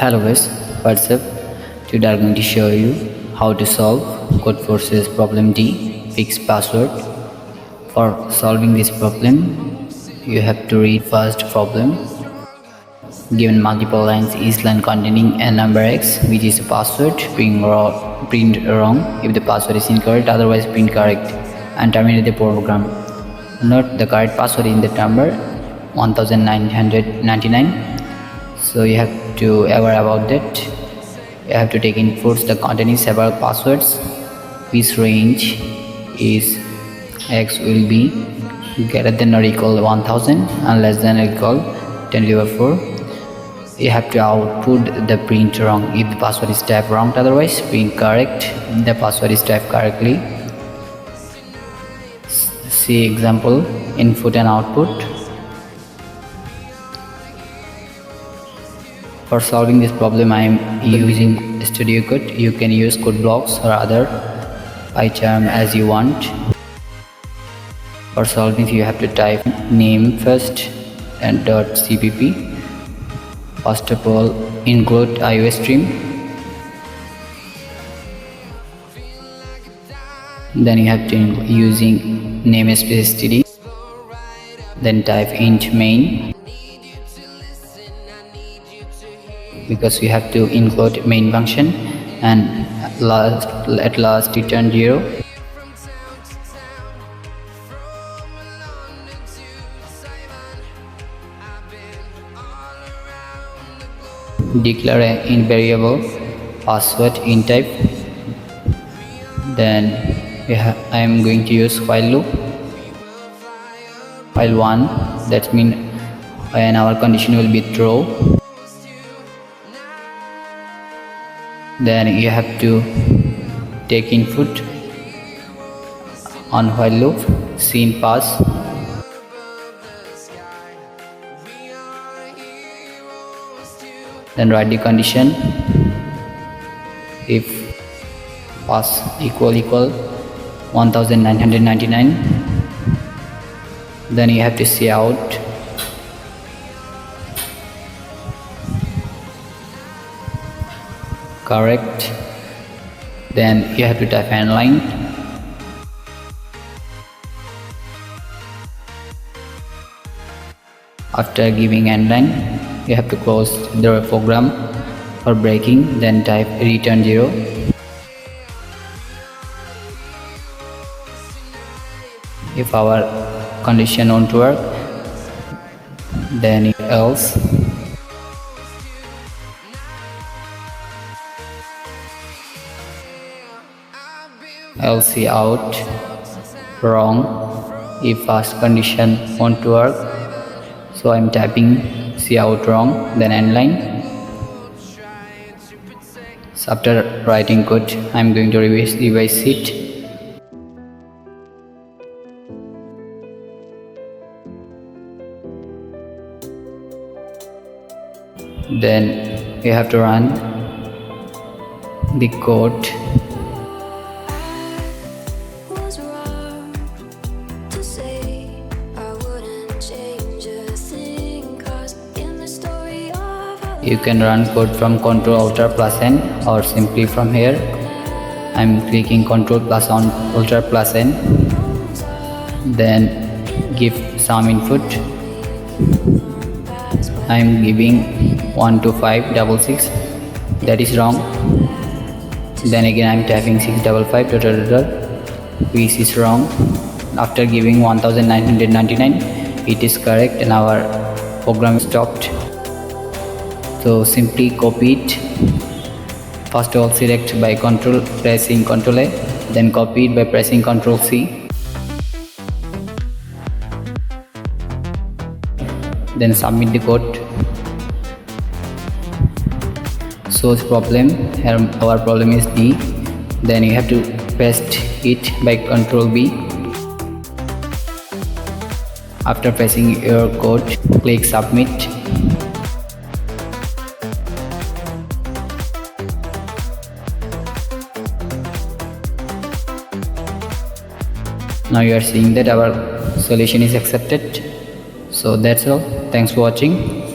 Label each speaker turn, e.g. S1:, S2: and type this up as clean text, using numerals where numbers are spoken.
S1: Hello guys, what's up? Today I'm going to show you how to solve Codeforces problem D, fixed password. For solving this problem, you have to read first problem. Given multiple lines, each line containing a number x, which is a password, print wrong if the password is incorrect, otherwise print correct, and terminate the program. Note the correct password in the number 1999. So you have to aware about that. You have to take inputs that containing several passwords, which range is x will be greater than or equal 1000 and less than or equal 10^4. You have to output the print wrong if the password is typed wrong, otherwise print correct if the password is typed correctly. See example, input and output. For solving this problem, I am using Studio Code. You can use code blocks or other PyCharm as you want. For solving, you have to type name first and .cpp. First of all, include iOS stream. Then you have to using namespace std. Then type int main, because we have to include main function, and at last return 0. Declare an invariable password in type. Then I am going to use while loop. While 1, that means when our condition will be true. Then you have to take input on while loop, scene pass. Then write the condition if pass equal 1999. Then you have to see out correct. Then you have to type end line. After giving end line, you have to close the program for breaking. Then type return 0. If our condition won't work, then else. Else out wrong if first condition won't work. So I'm typing C out wrong, then end line. So after writing code, I'm going to revise it. Then you have to run the code. You can run code from Ctrl+Alt+N or simply from here. I'm clicking Ctrl+Alt+N. Then give some input. I'm giving 12566. That is wrong. Then again I'm typing 655 which is wrong. After giving 1999, it is correct and our program stopped. So simply copy it. First of all, select by pressing Ctrl A, then copy it by pressing Ctrl C. Then submit the code. Source problem, here our problem is D. Then you have to paste it by Ctrl B. After pressing your code, click submit. Now you are seeing that our solution is accepted. So that's all. Thanks for watching.